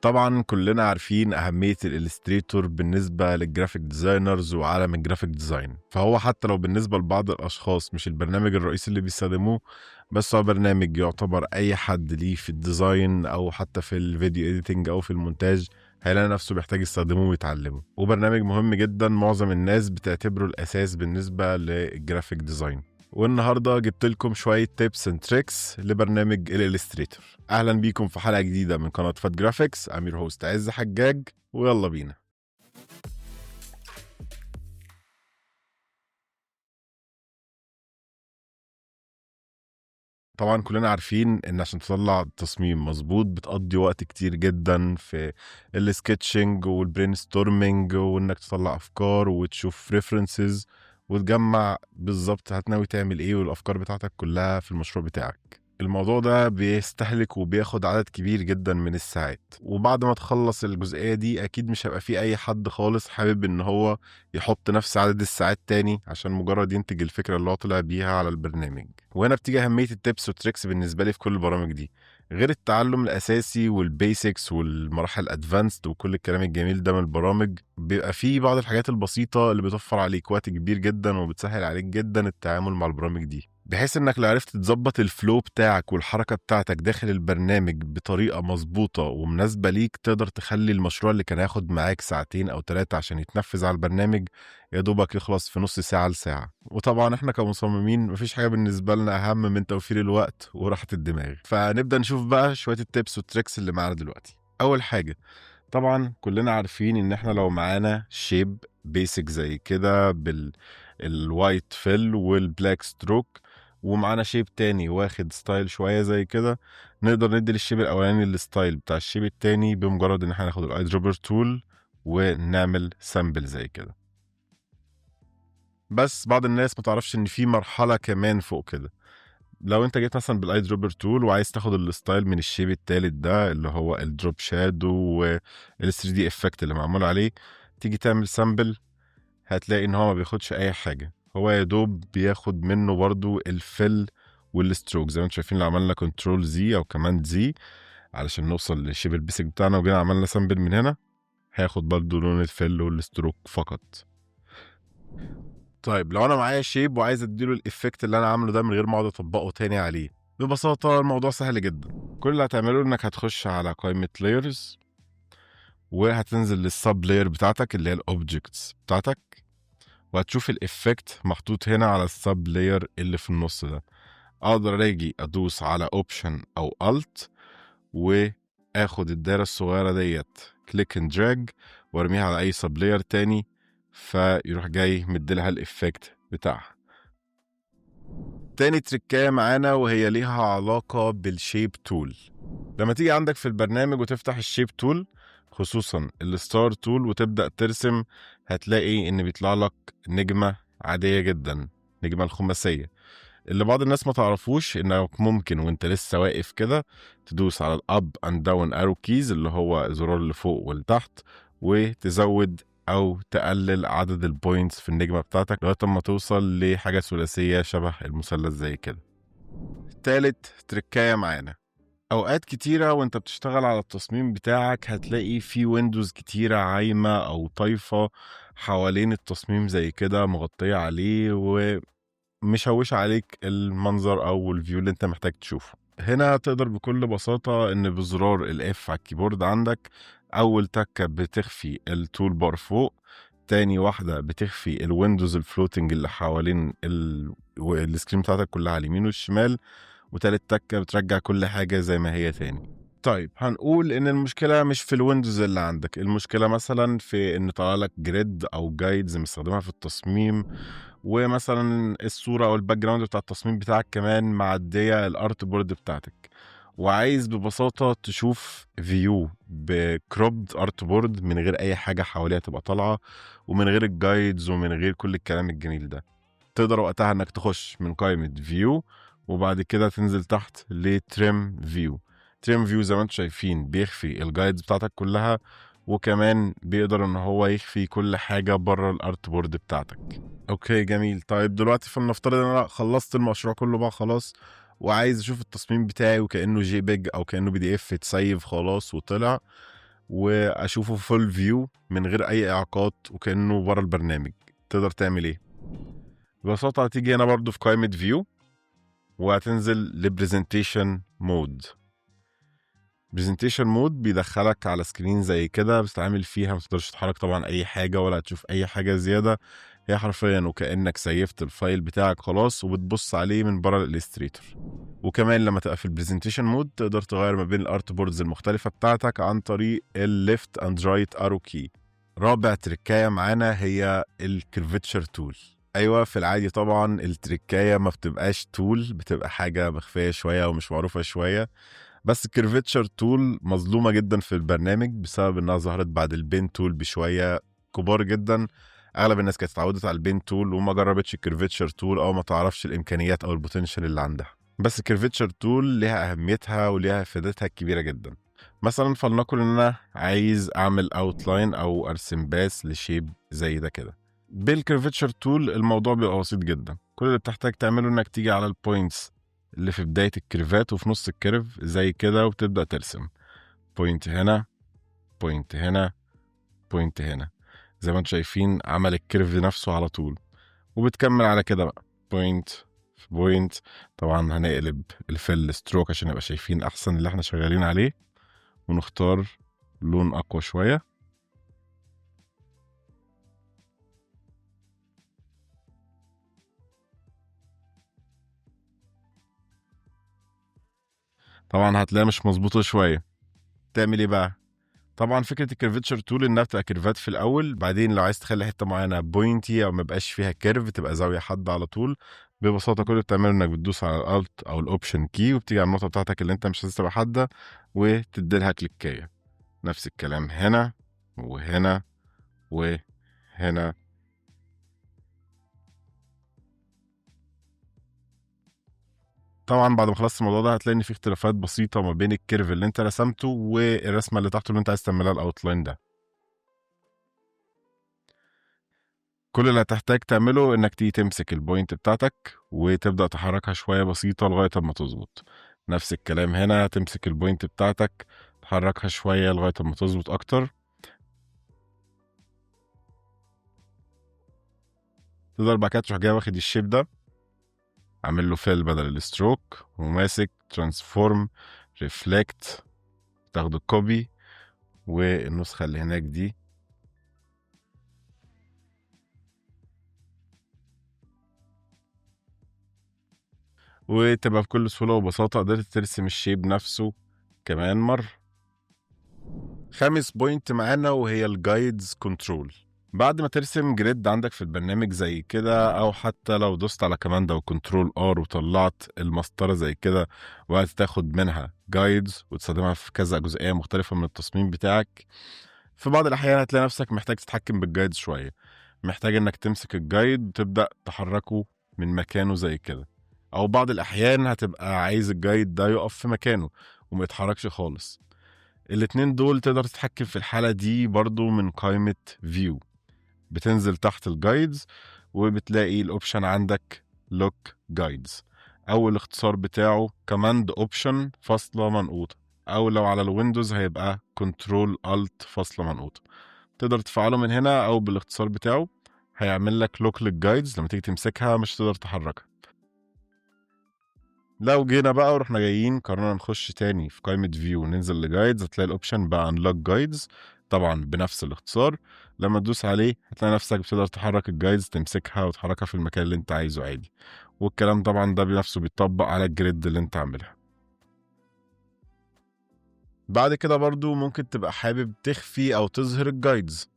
طبعا كلنا عارفين أهمية الإليستريتور بالنسبة للجرافيك ديزاينرز وعالم الجرافيك ديزاين، فهو حتى لو بالنسبة لبعض الأشخاص مش البرنامج الرئيسي اللي بيستخدموه، بس هو برنامج يعتبر أي حد ليه في الديزاين أو حتى في الفيديو إيديتنج أو في المونتاج هيلاقي نفسه بيحتاج يستخدمه ويتعلمه، وبرنامج مهم جدا معظم الناس بتعتبره الأساس بالنسبة للجرافيك ديزاين. والنهارده جبت لكم شويه تيبس اند تريكس لبرنامج الالستريتور. اهلا بيكم في حلقه جديده من قناه فات جرافيكس. امير هوست عز حجاج، ويلا بينا. طبعا كلنا عارفين ان عشان تطلع تصميم مظبوط بتقضي وقت كتير جدا في السكتشنج والبرين ستورمنج، وانك تطلع افكار وتشوف ريفرنسز وتجمع بالظبط هتناوي تعمل ايه والافكار بتاعتك كلها في المشروع بتاعك. الموضوع ده بيستهلك وبياخد عدد كبير جدا من الساعات، وبعد ما تخلص الجزئية دي اكيد مش هيبقى في اي حد خالص حابب ان هو يحط نفس عدد الساعات تاني عشان مجرد ينتج الفكرة اللي هو طلع بيها على البرنامج. وهنا بتيجي أهمية التيبس والتريكس بالنسبة لي في كل البرامج دي. غير التعلم الأساسي والبيسكس والمراحل الأدفانسد وكل الكلام الجميل ده من البرامج، بيبقى فيه بعض الحاجات البسيطة اللي بتوفر عليك وقت كبير جدا وبتسهل عليك جدا التعامل مع البرامج دي، بحيث انك لو عرفت تظبط الفلو بتاعك والحركة بتاعتك داخل البرنامج بطريقة مظبوطة ومناسبة ليك، تقدر تخلي المشروع اللي كان هياخد معاك ساعتين أو 3 عشان يتنفذ على البرنامج يا دوبك يخلص في نص ساعة لساعة. وطبعا احنا كمصممين مفيش حاجة بالنسبة لنا أهم من توفير الوقت وراحة الدماغ. فنبدأ نشوف بقى شوية التيبس والتريكس اللي معانا دلوقتي. أول حاجة، طبعا كلنا عارفين ان احنا لو معانا شيب بيسك زي كده بالوايت فيل والبلاك ستروك، ومعانا شيب تاني واخد ستايل شوية زي كده، نقدر ندي للشيب الاولاني الستايل بتاع الشيب التاني بمجرد ان احنا ناخد الاي دروبر تول ونعمل سامبل زي كده. بس بعض الناس ما تعرفش ان في مرحلة كمان فوق كده. لو انت جيت مثلا بالاي دروبر تول وعايز تاخد الستايل من الشيب التالت ده اللي هو الدروب شادو وال 3 دي افكت اللي معمول عليه، تيجي تعمل سامبل، هتلاقي ان هو ما بياخدش اي حاجه، هو يا دوب بياخد منه برضو الفل والستروك زي ما انتم شايفين. لو عملنا كنترول زي او كمان زي علشان نوصل للشيب البيسك بتاعنا وجينا عملنا سامبل من هنا، هياخد برضو لون الفل والستروك فقط. طيب لو انا معايا شيب وعايز اديله الايفكت اللي انا عامله ده من غير ما اقعد اطبقه تاني عليه، ببساطه الموضوع سهل جدا. كل اللي هتعمله انك هتخش على قائمه لايرز وهتنزل للسب لاير بتاعتك اللي هي الاوبجكتس بتاعتك، وهتشوف الايفكت محطوط هنا على السب لاير اللي في النص ده. اقدر اجي ادوس على اوبشن او الت واخد الدايره الصغيره ديت كليك اند دراج وارميها على اي سب لاير تاني، فيروح جاي مديلها الايفكت بتاعها. تاني تركاية معانا وهي ليها علاقة بالشيب تول. لما تيجي عندك في البرنامج وتفتح الشيب تول خصوصا الستار تول وتبدأ ترسم، هتلاقي ان بيطلع لك نجمة عادية جدا، نجمة الخماسية. اللي بعض الناس ما تعرفوش انك ممكن وانت لسه واقف كده تدوس على الاب اند داون ارو كيز اللي هو زرار اللي فوق والتحت، وتزود او تقلل عدد البوينتس في النجمة بتاعتك لغاية ما توصل لحاجة ثلاثية شبه المثلث زي كده. تالت تركاية معانا، اوقات كتيرة وانت بتشتغل على التصميم بتاعك هتلاقي في ويندوز كتيرة عايمة او طايفة حوالين التصميم زي كده مغطية عليه ومشوشة عليك المنظر او الفيو اللي انت محتاج تشوفه. هنا تقدر بكل بساطة ان بزرار الاف على الكيبورد عندك، اول تكة بتخفي التول بار فوق، تاني واحدة بتخفي الويندوز الفلوتنج اللي حوالين السكرين بتاعتك كلها على اليمين والشمال، وتالت تكة بترجع كل حاجة زي ما هي تاني. طيب هنقول ان المشكلة مش في الويندوز اللي عندك، المشكلة مثلا في ان طلع لك جريد او جايدز مستخدمها في التصميم، ومثلا الصورة او الباك جراوند بتاع التصميم بتاعك كمان معدية الارت بورد بتاعتك، وعايز ببساطة تشوف فيو بكروبد ارت بورد من غير اي حاجة حواليها تبقى طالعة ومن غير الجايدز ومن غير كل الكلام الجميل ده. تقدر وقتها انك تخش من قائمة فيو وبعد كده تنزل تحت لتريم فيو. تريم فيو زي ما انتم شايفين بيخفي الجايدز بتاعتك كلها، وكمان بيقدر ان هو يخفي كل حاجة بره الارت بورد بتاعتك. اوكي جميل. طيب دلوقتي فلنفترض ان انا خلصت المشروع كله بقى خلاص، وعايز اشوف التصميم بتاعي وكأنه جي بيج او كأنه بي دي اف اتسيف خلاص وطلع. واشوفه فول فيو من غير اي اعاقات وكانه بره البرنامج. تقدر تعمل ايه؟ ببساطه هتيجي هنا برضو في قائمه فيو وهتنزل لبرزنتيشن مود. برزنتيشن مود بيدخلك على سكرين زي كده بتتعامل فيها، ما تقدرش تتحرك طبعا اي حاجه ولا تشوف اي حاجه زياده. هي حرفيا وكانك سيفت الفايل بتاعك خلاص وبتبص عليه من بره الاليستريتور. وكمان لما تبقى في البرزنتيشن مود تقدر تغير ما بين الارت بوردز المختلفه بتاعتك عن طريق الليفت اند رايت ارو كي. رابع تركايه معانا هي الكيرفتشر تول. ايوه، في العادي طبعا التركايه ما بتبقاش تول، بتبقى حاجه مخفيه شويه ومش معروفه شويه. بس الكيرفتشر تول مظلومه جدا في البرنامج بسبب انها ظهرت بعد البين تول بشويه كبار جدا. اغلب الناس كانت اتعودت على البين تول وما جربتش الكيرفتشر تول او ما تعرفش الامكانيات او البوتنشال اللي عندها. بس الكيرفتشر تول ليها اهميتها وليها فائدتها الكبيره جدا. مثلا فلنقل ان انا عايز اعمل اوتلاين او ارسم باس لشيب زي ده كده. بالكيرفتشر تول الموضوع بيبقى بسيط جدا. كل اللي بتحتاج تعمله انك تيجي على البوينتس اللي في بدايه الكيرفات وفي نص الكيرف زي كده وبتبدا ترسم بوينت هنا، بوينت هنا، بوينت هنا. زي ما انتم شايفين عمل الكيرف نفسه على طول. وبتكمل على كده بقى بوينت في بوينت. طبعا هنقلب الفيل ستروك عشان نبقى شايفين احسن اللي احنا شغالين عليه، ونختار لون اقوى شويه. طبعا هتلاقيها مش مظبوطه شويه. تعمل ايه بقى؟ طبعا فكره الكيرفتشر تول انها بتبقى كيرفات في الاول، بعدين لو عايز تخلي حته معينه بوينتي او ما بقاش فيها كيرف تبقى زاويه حاده على طول، ببساطه كل اللي بتعمله انك بتدوس على الالت او الاوبشن كي وبتيجي على النقطه بتاعتك اللي انت مش عايز تبقى حاده وتديلها كليكايه. نفس الكلام هنا وهنا وهنا. طبعا بعد ما خلصت الموضوع ده هتلاقي ان في اختلافات بسيطه ما بين الكيرف اللي انت رسمته والرسمه اللي تحته اللي انت عايز تعملها الاوتلاين ده. كل اللي هتحتاج تعمله انك تيجي تمسك البوينت بتاعتك وتبدأ تحركها شوية بسيطة لغاية ما تظبط. نفس الكلام هنا، تمسك البوينت بتاعتك تحركها شوية لغاية ما تظبط اكتر. تقدر بعد كده تروح جاي واخد الشيب ده عامل له فيل بدل الستروك وماسك ترانسفورم ريفلكت، تاخده كوبي والنسخة اللي هناك دي وتبقى بكل سهولة وبساطة قدرت ترسم الشيب نفسه كمان مرة. خامس بوينت معانا وهي الجايدز كنترول. بعد ما ترسم جريد عندك في البرنامج زي كده، او حتى لو دوست على كماندا وكنترول ار وطلعت المسطره زي كده وهتاخد منها جايدز وتستخدمها في كذا جزئيه مختلفه من التصميم بتاعك، في بعض الاحيان هتلاقي نفسك محتاج تتحكم بالجايدز شويه. محتاج انك تمسك الجايد وتبدا تحركه من مكانه زي كده، او بعض الاحيان هتبقى عايز الجايد ده يقف في مكانه وما يتحركش خالص. الاتنين دول تقدر تتحكم في الحالة دي برضو من قائمة فيو. بتنزل تحت الجايدز وبتلاقي الاوبشن عندك لوك جايدز، او الاختصار بتاعه كماند اوبشن فاصلة منقوطة، او لو على الويندوز هيبقى كنترول الت فاصلة منقوطة. تقدر تفعله من هنا او بالاختصار بتاعه هيعمل لك لوك للجايدز، لما تيجي تمسكها مش تقدر تحركها. لو جينا بقى ورحنا جايين قررنا نخش تاني في قائمة فيو وننزل لجايدز، هتلاقي الاوبشن بقى انلوك جايدز طبعا بنفس الاختصار. لما تدوس عليه هتلاقي نفسك بتقدر تحرك الجايدز، تمسكها وتحركها في المكان اللي انت عايزه عادي. والكلام طبعا ده بنفسه بيطبق على الجريد اللي انت عاملها. بعد كده برضو ممكن تبقى حابب تخفي او تظهر الجايدز،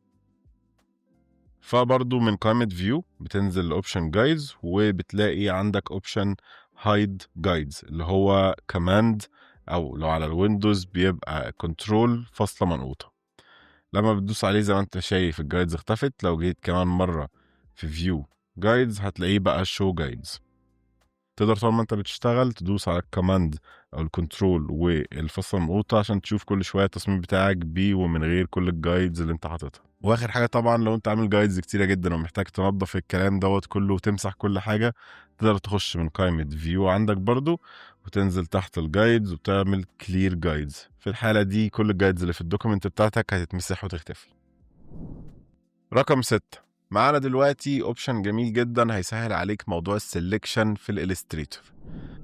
فبرضو من قائمة فيو بتنزل لاوبشن جايدز وبتلاقي عندك اوبشن هايد جايدز اللي هو كماند، او لو على الويندوز بيبقى كنترول فاصلة منقوطة. لما بتدوس عليه زي ما انت شايف الجايدز اختفت. لو جيت كمان مرة في فيو جايدز هتلاقيه بقى شو جايدز. تقدر طول ما انت بتشتغل تدوس على الكماند او الكنترول والفاصلة المنقوطة عشان تشوف كل شوية التصميم بتاعك بيه ومن غير كل الجايدز اللي انت حاططها. واخر حاجه طبعا لو انت عامل جايدز كتيره جدا ومحتاج تنظف الكلام دوت كله وتمسح كل حاجه، تقدر تخش من قائمه فيو عندك برضو وتنزل تحت الجايدز وتعمل كلير جايدز. في الحاله دي كل الجايدز اللي في الدوكيمنت بتاعتك هتتمسح وتختفي. رقم 6 معانا دلوقتي اوبشن جميل جدا هيسهل عليك موضوع السلكشن في الالستريتور.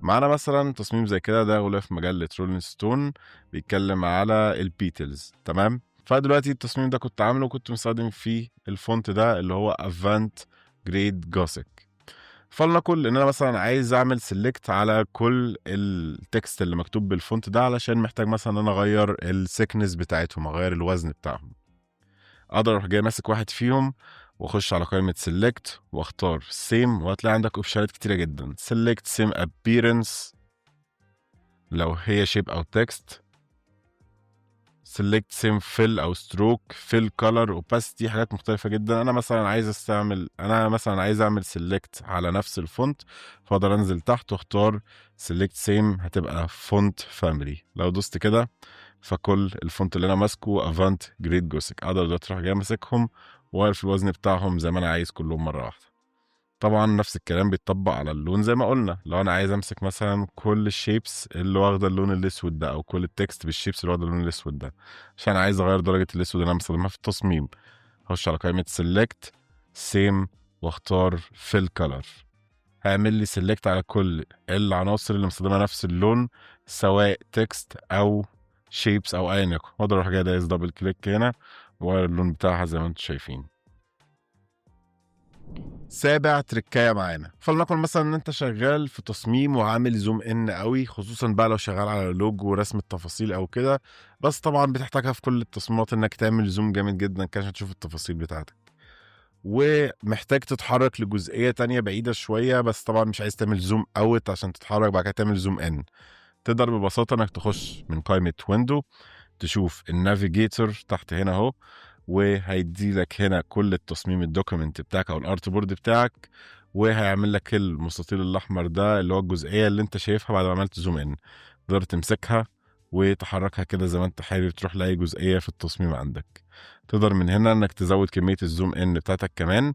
معانا مثلا تصميم زي كده، ده غلاف مجله رولينج ستون بيتكلم على البيتلز، تمام؟ فدلوقتي التصميم ده كنت عامله وكنت مستخدم فيه الفونت ده اللي هو افانت جريد جوسيك. فلنقل ان انا مثلا عايز اعمل سيلكت على كل التكست اللي مكتوب بالفونت ده، علشان محتاج مثلا ان انا اغير السيكنس بتاعتهم، اغير الوزن بتاعهم. اقدر اروح جاي ماسك واحد فيهم واخش على قائمه سيلكت واختار سيم، وهتلاقي عندك اوبشنات كتيره جدا. سيلكت سيم ابييرنس لو هي شيب او تكست، سيلكت سيم فيل او ستروك، فيل كولر، اوباسيتي، حاجات مختلفه جدا. انا مثلا عايز اعمل سيلكت على نفس الفونت، فاقدر انزل تحت واختار سيلكت سيم، هتبقى فونت فاميلي. لو دوست كده فكل الفونت اللي انا ماسكه افانت جريد جوسيك، اقدر دلوقتي اروح جاي ماسكهم واغير في الوزن بتاعهم زي ما انا عايز كلهم مره واحده. طبعا نفس الكلام بيتطبق على اللون زي ما قلنا. لو انا عايز امسك مثلا كل الشيبس اللي واخده اللون الاسود ده، او كل التكست بالشيبس اللي واخده اللون الاسود ده، عشان عايز اغير درجه الاسود اللي انا مستخدمها في التصميم، هخش على قائمه سيلكت سيم واختار فيل كلر. هيعمل لي سيلكت على كل العناصر اللي مستخدمه نفس اللون، سواء تكست او شيبس او ايا يكن. واقدر اروح جاي دايس دبل كليك هنا واغير اللون بتاعها زي ما انتم شايفين. سابع تركايه معانا، فلنقل مثلا ان انت شغال في تصميم وعامل زوم ان قوي، خصوصا بقى لو شغال على لوجو ورسم التفاصيل او كده، بس طبعا بتحتاجها في كل التصميمات انك تعمل زوم جامد جدا كده عشان تشوف التفاصيل بتاعتك، ومحتاج تتحرك لجزئيه تانية بعيده شويه، بس طبعا مش عايز تعمل زوم اوت عشان تتحرك بعد كده تعمل زوم ان. تقدر ببساطه انك تخش من قائمه ويندو، تشوف النافيجيتور تحت هنا اهو، وهيدي لك هنا كل التصميم الدوكيمنت بتاعك او الارت بورد بتاعك، وهيعمل لك المستطيل الاحمر ده اللي هو الجزئيه اللي انت شايفها بعد ما عملت زوم ان. تقدر تمسكها وتحركها كده زي ما انت حابب، تروح لاي جزئيه في التصميم عندك. تقدر من هنا انك تزود كميه الزوم ان بتاعتك كمان،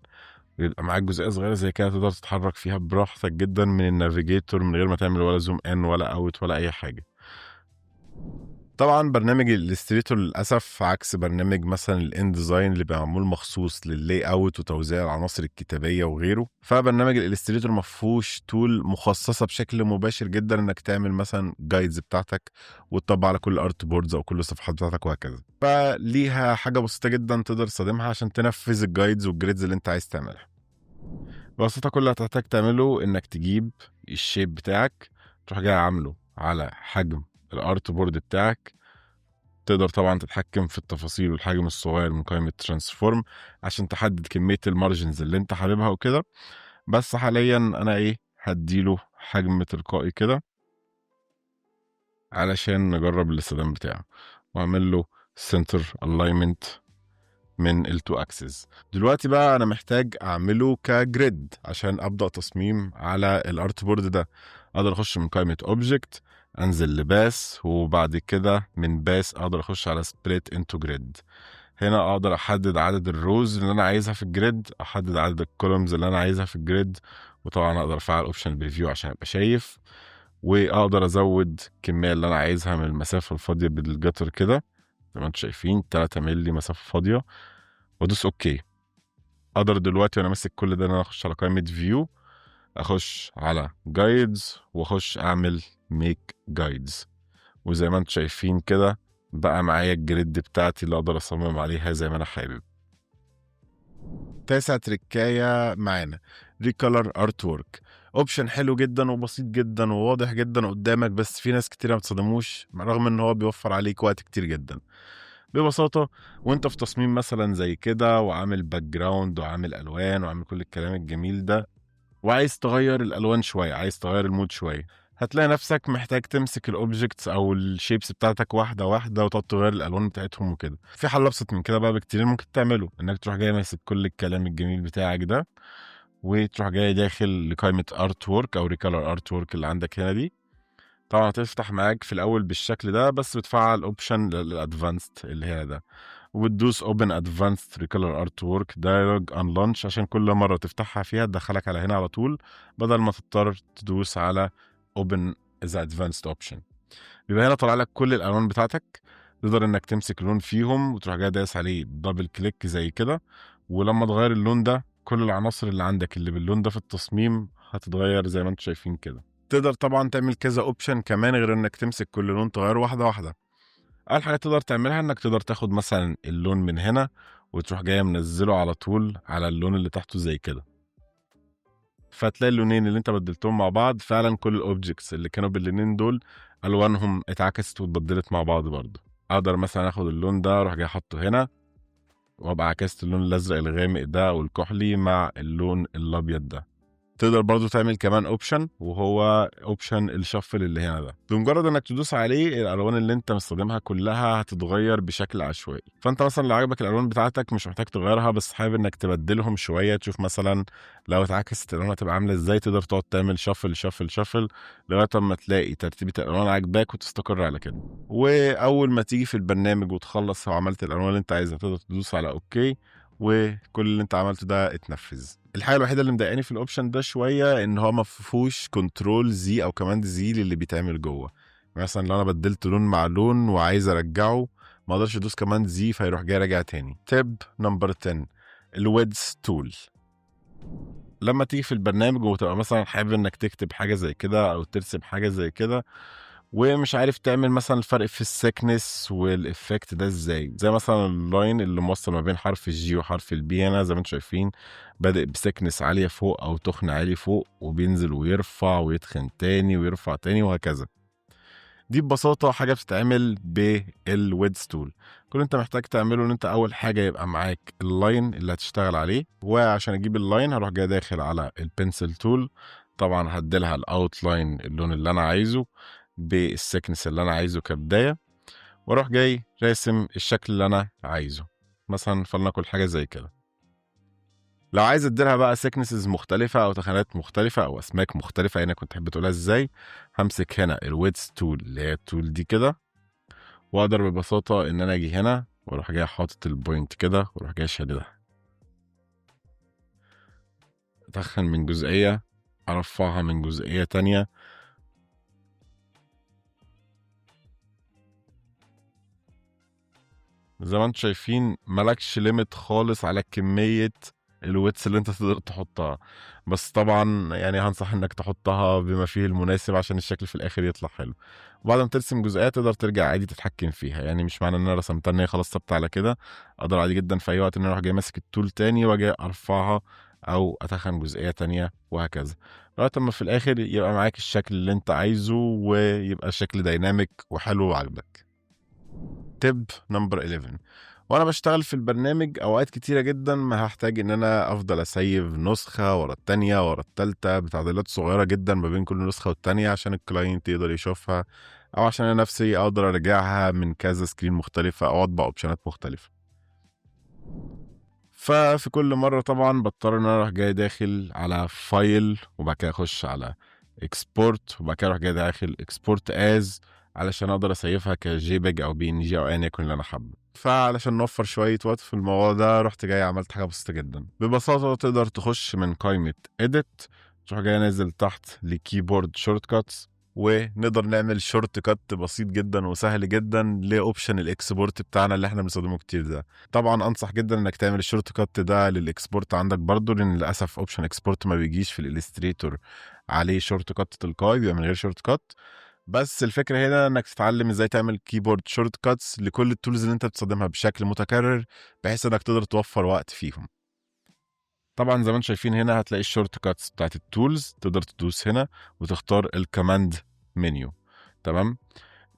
ويبقى معاك جزئيه صغيره زي كده تقدر تتحرك فيها براحتك جدا من النافيجيتور من غير ما تعمل ولا زوم ان ولا اوت ولا اي حاجه. طبعا برنامج الالستريتور للاسف عكس برنامج مثلا الانديزاين اللي بيبقى معمول مخصوص لللاي اوت وتوزيع العناصر الكتابيه وغيره، فبرنامج الالستريتور ما فيهوش تول مخصصه بشكل مباشر جدا انك تعمل مثلا جايدز بتاعتك وتطبق على كل ارت بوردز او كل الصفحات بتاعتك وهكذا. فليها حاجه بسيطه جدا تقدر تستخدمها عشان تنفذ الجايدز والجريدز اللي انت عايز تعملها. ببساطه كل اللي هتحتاج تعمله انك تجيب الشيب بتاعك، تروح جاي عامله على حجم الارت بورد بتاعك. تقدر طبعا تتحكم في التفاصيل والحجم الصغير من قائمة ترانسفورم عشان تحدد كمية المارجنز اللي انت حاببها وكده، بس حاليا انا هديله حجم تلقائي كده علشان نجرب الاستخدام بتاعه، واعمل له سنتر الاينمنت من التو اكسس. دلوقتي بقى انا محتاج اعمله كجريد عشان ابدا تصميم على الارت بورد ده. اقدر اخش من قائمه اوبجكت، انزل لباس، وبعد كده من باس اقدر اخش على سبليت انتو جريد. هنا اقدر احدد عدد الروز اللي انا عايزها في الجريد، احدد عدد الكولومز اللي انا عايزها في الجريد، وطبعا اقدر افعل اوبشن البريفيو عشان ابقى شايف، واقدر ازود الكميه اللي انا عايزها من المسافه الفاضيه بالجتر كده زي ما انتم شايفين 3 مللي مسافه فاضيه، وادوس اوكي. اقدر دلوقتي وانا ماسك كل ده ان انا اخش على قائمه فيو، اخش على جايدز واخش اعمل ميك جايدز، وزي ما انتم شايفين كده بقى معايا الجريد بتاعتي اللي اقدر اصمم عليها زي ما انا حابب. تاسع تركايه معانا ريكولر ارت وورك. اوبشن حلو جدا وبسيط جدا وواضح جدا قدامك، بس في ناس كتير ما بتصدموش رغم ان هو بيوفر عليك وقت كتير جدا. ببساطه وانت في تصميم مثلا زي كده وعامل باك جراوند وعامل الوان وعامل كل الكلام الجميل ده، وعايز تغير الالوان شويه، عايز تغير المود شويه، هتلاقي نفسك محتاج تمسك الاوبجكتس او الشيبس بتاعتك واحده واحده وتقعد تغير الالوان بتاعتهم وكده. في حل ابسط من كده بقى بكتير ممكن تعمله، انك تروح جاي ماسك كل الكلام الجميل بتاعك ده وتروح جاي داخل لقائمه ارت وورك او ريكولر ارت وورك اللي عندك هنا دي. طبعا هتفتح معاك في الاول بالشكل ده، بس بتفعل اوبشن للادفانسد اللي هنا ده، وبتدوس اوبن ادفانسد ريكولر ارت وورك دايلوج ان لانش عشان كل مره تفتحها فيها تدخلك على هنا على طول، بدل ما تضطر تدوس على اوبن از ادفانسد اوبشن. بيبقى هنا طالع لك كل الالوان بتاعتك، تقدر انك تمسك لون فيهم وتروح جاي دايس عليه دبل كليك زي كده، ولما تغير اللون ده كل العناصر اللي عندك اللي باللون ده في التصميم هتتغير زي ما انتم شايفين كده. تقدر طبعا تعمل كذا اوبشن كمان غير انك تمسك كل لون تغيره واحده واحده. اول حاجه تقدر تعملها انك تقدر تاخد مثلا اللون من هنا وتروح جاي منزله على طول على اللون اللي تحته زي كده، فتلاقي اللونين اللي انت بدلتهم مع بعض فعلا كل الاوبجكتس اللي كانوا باللونين دول الوانهم اتعكست واتبدلت مع بعض برضه. اقدر مثلا اخد اللون ده اروح جاي احطه هنا وابقى عكست اللون الازرق الغامق ده او الكحلي مع اللون الابيض ده. تقدر برضو تعمل كمان اوبشن وهو اوبشن الشفل اللي هنا ده، بمجرد انك تدوس عليه الالوان اللي انت مستخدمها كلها هتتغير بشكل عشوائي. فانت مثلا لو عجبك الالوان بتاعتك مش محتاج تغيرها، بس حابب انك تبدلهم شويه تشوف مثلا لو اتعكست الالوان هتبقى عامله ازاي، تقدر تقعد تعمل شفل شفل شفل لغايه اما تلاقي ترتيبه الالوان عاجباك وتستقر على كده. واول ما تيجي في البرنامج وتخلص وعملت الالوان اللي انت عايزها تقدر تدوس على اوكي، وكل اللي انت عملته ده اتنفذ. الحاجه الوحيده اللي مضايقاني في الاوبشن ده شويه ان هو ما فيهوش كنترول زي او كماند زي للي بيتعمل جوه. مثلا لو انا بدلت لون مع لون وعايز ارجعه ما اقدرش ادوس كماند زي فيروح جاي راجع تاني. تيب نمبر 10 الويدز تول. لما تيجي في البرنامج وتبقى مثلا حابب انك تكتب حاجه زي كده او ترسم حاجه زي كده ومش عارف تعمل مثلا الفرق في السكنس والإفكت ده ازاي، زي مثلا اللاين اللي موصل ما بين حرف الجي وحرف البي هنا زي ما انتم شايفين بادئ بسكنس عالية فوق أو تخن عالي فوق وبينزل ويرفع ويتخن تاني ويرفع تاني وهكذا. دي ببساطة حاجة بتتعمل بالويدز تول. كل انت محتاج تعمله ان انت اول حاجة يبقى معاك اللاين اللي هتشتغل عليه، وعشان اجيب اللاين هروح جاي داخل على البنسل تول، طبعا هديلها الاوتلاين اللون اللي انا عايزه بالسكنس اللي انا عايزه كبداية، واروح جاي راسم الشكل اللي انا عايزه، مثلا فلنقل حاجة زي كده. لو عايز اديلها بقى سيكنسز مختلفة او تخانات مختلفة او اسماك مختلفة هنا كنت تحب تقولها ازاي، همسك هنا الويدز تول اللي هي التول دي كده، واقدر ببساطة ان انا اجي هنا واروح جاي حاطط البوينت كده واروح جاي شاددها، ادخل من جزئية ارفعها من جزئية تانية. زي ما انتم شايفين ملكش ليميت خالص على كمية الويتس اللي انت تقدر تحطها، بس طبعا يعني هنصح انك تحطها بما فيه المناسب عشان الشكل في الاخر يطلع حلو. وبعد ما ترسم جزئيات تقدر ترجع عادي تتحكم فيها، يعني مش معنى ان انا رسمتها ان هي خلاص ثابته على كده، اقدر عادي جدا في اي وقت ان انا اروح جاي ماسك التول تاني واجي ارفعها او اتخن جزئيه تانية وهكذا، لغايه اما في الاخر يبقى معاك الشكل اللي انت عايزه ويبقى الشكل دايناميك وحلو وعاجبك. تيب نمبر 11، وانا بشتغل في البرنامج اوقات كتيره جدا ما هحتاج ان انا افضل اسيف نسخه ورا التانية ورا التالتة بتعديلات صغيره جدا ما بين كل نسخه والتانية عشان الكلاينت يقدر يشوفها، او عشان انا نفسي اقدر ارجعها من كذا سكرين مختلفه او اطبع اوبشنات مختلفه. ففي كل مره طبعا بضطر ان انا اروح جاي داخل على فايل وبعد كده اخش على اكسبورت وبعد كده اروح جاي داخل اكسبورت از علشان اقدر اسيفها كجي بيج او بي ان جي او ايا يكن اللي انا حابه. فعلشان نوفر شويه وقت في الموضوع ده رحت جاي عملت حاجه بسيطه جدا. ببساطه تقدر تخش من قائمه edit تروح جاي نازل تحت لكيبورد شورت كاتس ونقدر نعمل شورت كات بسيط جدا وسهل جدا لاوبشن الاكسبورت بتاعنا اللي احنا بنستخدمه كتير ده. طبعا انصح جدا انك تعمل الشورت كات ده للاكسبورت عندك برضو، لان للاسف اوبشن اكسبورت ما بيجيش في الاليستريتور عليه شورت كات تلقائي، بيبقى من غير شورت كات. بس الفكره هنا انك تتعلم ازاي تعمل كيبورد شورت كاتس لكل التولز اللي انت بتستخدمها بشكل متكرر بحيث انك تقدر توفر وقت فيهم. طبعا زي ما انتم شايفين هنا هتلاقي الشورت كاتس بتاعت التولز، تقدر تدوس هنا وتختار الكماند منيو. تمام.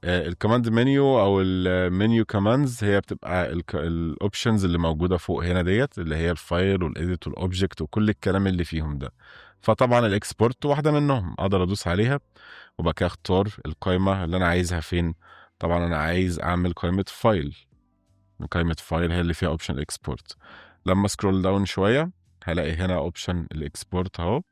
الكماند منيو او المنيو كماندز هي بتبقى الاوبشنز اللي موجوده فوق هنا ديت اللي هي الفايل والايديت والاوبجكت وكل الكلام اللي فيهم ده. فطبعا الاكسبورت واحده منهم اقدر ادوس عليها وبعد كده اختار القائمه اللي انا عايزها فين. طبعا انا عايز اعمل قائمه فايل، قائمه فايل هي اللي فيها اوبشن الاكسبورت. لما سكرول داون شويه هلاقي هنا اوبشن الاكسبورت اهو،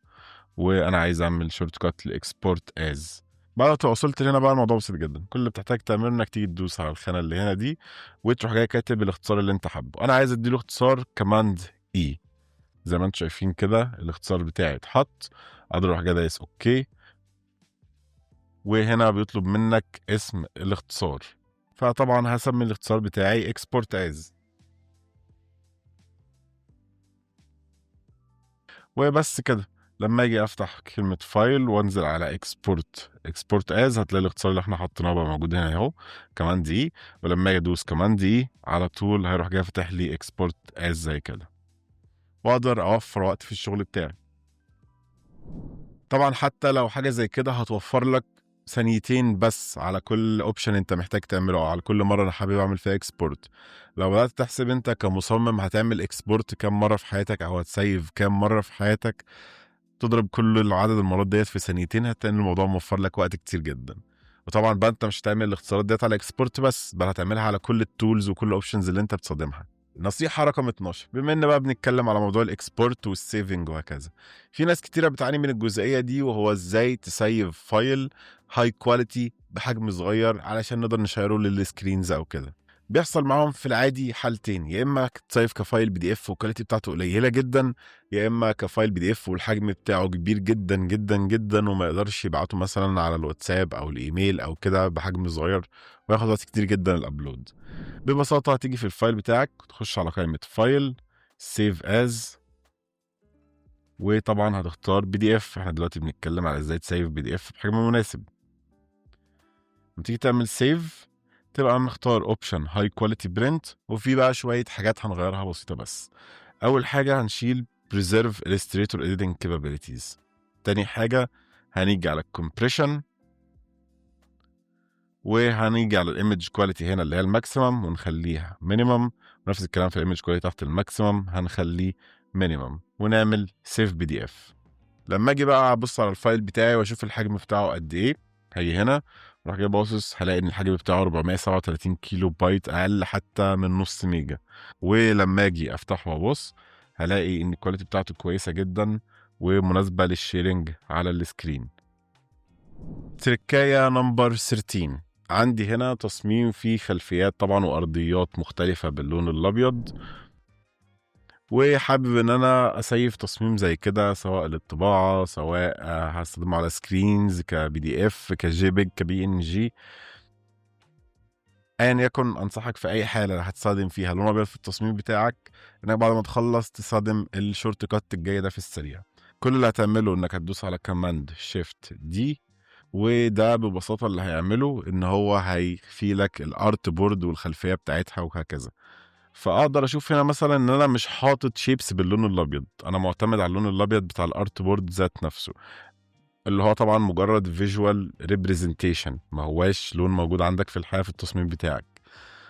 وانا عايز اعمل شورت كات لاكسبورت از. بعد ما تبقى وصلت هنا بقى الموضوع بسيط جدا. كل اللي بتحتاج تعمله انك تيجي تدوس على الخانه اللي هنا دي وتروح جاي كاتب الاختصار اللي انت حابه. انا عايز اديله اختصار كماند اي، زي ما انتم شايفين كده الاختصار بتاعي اتحط. اقدر اروح جاي دايس اوكي، وهنا بيطلب منك اسم الاختصار، فطبعا هسمي الاختصار بتاعي export as، وبس كده. لما اجي افتح كلمة فايل وانزل على export as هتلاقي الاختصار اللي احنا حطيناه بقى موجود هنا اهو، كمان دي. ولما اجي ادوس كمان دي على طول هيروح جاي فاتح لي export as زي كده، واقدر اوفر وقت في الشغل بتاعي. طبعا حتى لو حاجة زي كده هتوفر لك ثانيتين بس على كل اوبشن انت محتاج تعمله، او على كل مرة انا حابب اعمل فيها اكسبورت. لو بدأت تحسب انت كمصمم هتعمل اكسبورت كام مرة في حياتك، او هتسيف كام مرة في حياتك، تضرب كل عدد المرات ديت في ثانيتين، هتلاقي ان الموضوع موفر لك وقت كتير جدا. وطبعا بقى انت مش هتعمل الاختصارات ديت على اكسبورت بس، بل هتعملها على كل التولز وكل الاوبشنز اللي انت بتصادمها. نصيحة رقم 12، بما ان بقى بنتكلم على موضوع الاكسبورت والسيفنج وهكذا، في ناس كتيرة بتعاني من الجزئية دي، وهو ازاي تسيف فايل هاي كواليتي بحجم صغير علشان نقدر نشيره للسكرينز او كده. بيحصل معاهم في العادي حالتين، يا اما تسيف كفايل بي دي اف والكواليتي بتاعته قليله جدا، يا اما كفايل بي دي اف والحجم بتاعه كبير جدا جدا جدا وما يقدرش يبعته مثلا على الواتساب او الايميل او كده بحجم صغير، وياخد وقت كتير جدا الابلود. ببساطه هتيجي في الفايل بتاعك تخش على قائمه فايل سيف از، وطبعا هتختار بي دي اف. احنا دلوقتي بنتكلم على ازاي تسيف بي دي اف بحجم مناسب. لما تيجي تعمل سيف تبقى نختار اوبشن هاي كواليتي برنت، وفي بقى شويه حاجات هنغيرها بسيطه بس. اول حاجه هنشيل preserve illustrator editing capabilities. تاني حاجه هنيجي على الكompression، وهنيجي على الايمج كواليتي هنا اللي هي الماكسيمم ونخليها مينيمم، ونفس الكلام في الايمج كواليتي تحت الماكسيمم هنخليه مينيمم، ونعمل سيف بي دي اف. لما اجي بقى ابص على الفايل بتاعي واشوف الحجم بتاعه قد ايه، هاجي هنا راح جاي باصص هلاقي ان الحجم بتاعه 437 كيلو بايت، اقل حتى من نص ميجا. ولما اجي افتحه وابص هلاقي ان الكواليتي بتاعته كويسه جدا ومناسبه للشيرنج على السكرين. تركايه نمبر 13، عندي هنا تصميم فيه خلفيات طبعا وارضيات مختلفه باللون الابيض، وحابب ان انا اسيف تصميم زي كده سواء للطباعه، سواء هستخدمه على سكرينز كبي دي اف كجي بيج كبي ان جي، ايا يكن. انصحك في اي حاله هتستخدم فيها لون ابيض في التصميم بتاعك انك بعد ما تخلص تستخدم الشورت كات الجاي ده في السريع. كل اللي هتعمله انك هتدوس على كماند شيفت دي، وده ببساطه اللي هيعمله ان هو هيخفي لك الارت بورد والخلفيه بتاعتها وهكذا. فاقدر اشوف هنا مثلا ان انا مش حاطط شيبس باللون الابيض، انا معتمد على اللون الابيض بتاع الارت بورد ذات نفسه، اللي هو طبعا مجرد فيجوال ريبريزنتيشن، ما هواش لون موجود عندك في الحياه في التصميم بتاعك.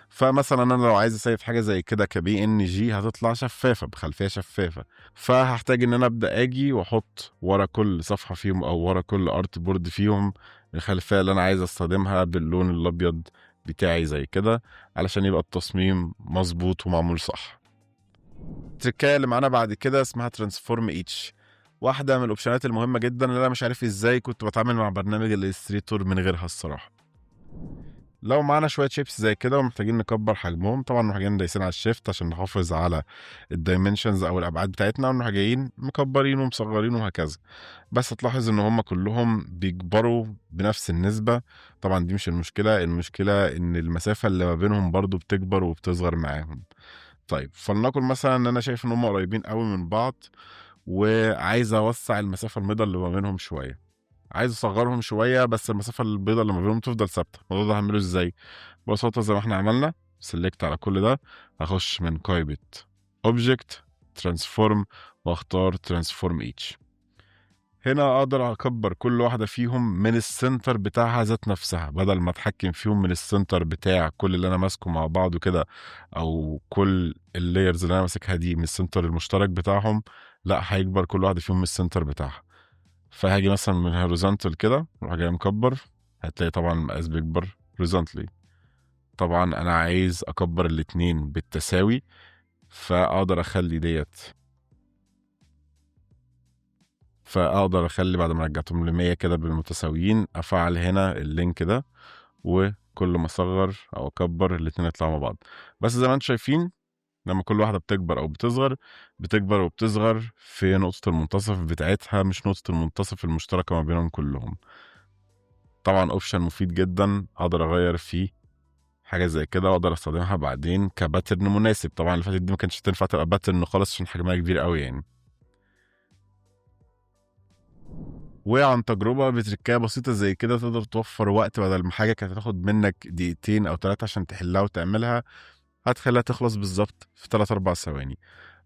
فمثلا انا لو عايز اسيف حاجه زي كده كبي ان جي هتطلع شفافه بخلفيه شفافه، فهحتاج ان انا ابدا اجي واحط ورا كل صفحه فيهم او ورا كل ارت بورد فيهم الخلفيه اللي انا عايز استخدمها باللون الابيض بتاعي زي كده، علشان يبقى التصميم مظبوط ومعمول صح. التركايه اللي معانا بعد كده اسمها ترانسفورم ايتش، واحده من الاوبشنات المهمه جدا اللي انا مش عارف ازاي كنت بتعامل مع برنامج الالستريتور من غيرها الصراحه. لو معانا شويه شيبس زي كده ومحتاجين نكبر حجمهم، طبعا نروح جايين دايسين على الشيفت عشان نحافظ على الدايمنشنز او الابعاد بتاعتنا، ونروح جايين مكبرين ومصغرين وهكذا. بس هتلاحظ ان هم كلهم بيكبروا بنفس النسبه. طبعا دي مش المشكله، المشكله ان المسافه اللي ما بينهم برضو بتكبر وبتصغر معاهم. طيب فلنقل مثلا ان انا شايف ان هم قريبين قوي من بعض، وعايز اوسع المسافه البيضاء اللي ما بينهم شويه، عايز اصغرهم شويه بس المسافه البيضاء اللي ما بينهم تفضل ثابته. الموضوع ده هعمله ازاي؟ ببساطه زي ما احنا عملنا سيلكت على كل ده، هخش من قائمه اوبجكت ترانسفورم واختار ترانسفورم ايتش. هنا اقدر اكبر كل واحده فيهم من السنتر بتاعها ذات نفسها، بدل ما اتحكم فيهم من السنتر بتاع كل اللي انا ماسكه مع بعض وكده، او كل اللايرز اللي انا ماسكها دي من السنتر المشترك بتاعهم. لا، هيكبر كل واحده فيهم من السنتر بتاعها. فهاجي مثلا من هوريزونتال كده اروح جاي مكبر، هتلاقي طبعا المقاس بيكبر هوريزونتالي. طبعا انا عايز اكبر الاتنين بالتساوي، فاقدر اخلي ديت فاقدر اخلي بعد ما رجعتهم ل100 كده بالمتساويين افعل هنا اللينك ده، وكل ما اصغر او اكبر الاتنين يطلعوا مع بعض. بس زي ما انتم شايفين لما كل واحدة بتكبر او بتصغر، بتكبر وبتصغر في نقطة المنتصف بتاعتها، مش نقطة المنتصف المشتركة ما بينهم كلهم. طبعا اوبشن مفيد جدا، اقدر اغير فيه حاجة زي كده واقدر استخدمها بعدين كباترن مناسب. طبعا اللي فاتت دي ما كانتش تنفع تبقى باترن خالص عشان حجمها كبير قوي يعني. وعن تجربة بتركية بسيطة زي كده تقدر توفر وقت، بدل ما حاجة كانت هتاخد منك دقيقتين أو 3 عشان تحلها وتعملها، هتخليها تخلص بالظبط في 3-4 ثواني.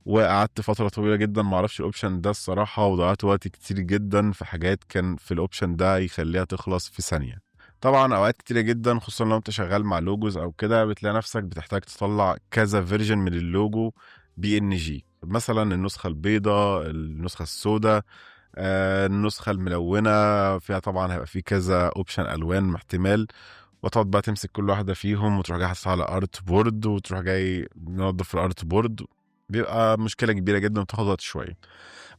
وقعدت فترة طويلة جدا معرفش الأوبشن ده الصراحة، وضيعت وقت كتير جدا في حاجات كان في الأوبشن ده يخليها تخلص في ثانية. طبعا أوقات كتيرة جدا خصوصا لو أنت شغال مع لوجوز أو كده بتلاقي نفسك بتحتاج تطلع كذا فيرجن من اللوجو PNG، مثلا النسخة البيضاء، النسخة السوداء، النسخة الملونة، فيها طبعا هيبقى في كذا اوبشن الوان احتمال، وتقعد بقى تمسك كل واحدة فيهم وتروح جاي حاططها على ارت بورد وتروح جاي منظف الارت بورد. بيبقى مشكلة كبيرة جدا وتاخد وقت شوية.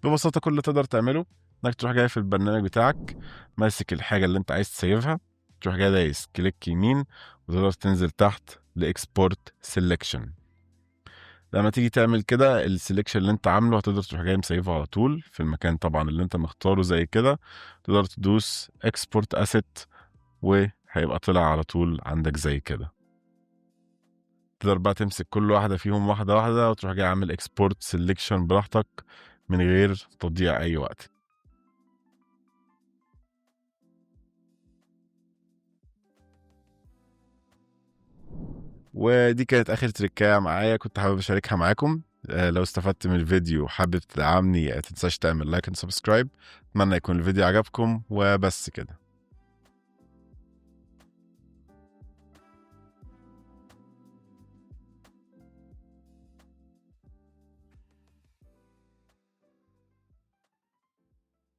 ببساطة كل اللي تقدر تعمله انك تروح جاي في البرنامج بتاعك ماسك الحاجة اللي انت عايز تسيفها، تروح جاي دايس كليك يمين وتقدر تنزل تحت لاكسبورت سيلكشن. لما تيجي تعمل كده السليكشن اللي انت عامله هتقدر تروح جاي مسيفه على طول في المكان طبعا اللي انت مختاره زي كده، تقدر تدوس اكسبورت اسيت وهيبقى طلع على طول عندك زي كده. تقدر بقى تمسك كل واحدة فيهم واحدة واحدة وتروح جاي عامل اكسبورت سيلكشن براحتك من غير تضييع اي وقت. ودي كانت اخر تريكايه معايا كنت حابب اشاركها معاكم. لو استفدت من الفيديو وحابب تدعمني تنساش تعمل لايك وسبسكرايب. اتمنى يكون الفيديو عجبكم وبس كده.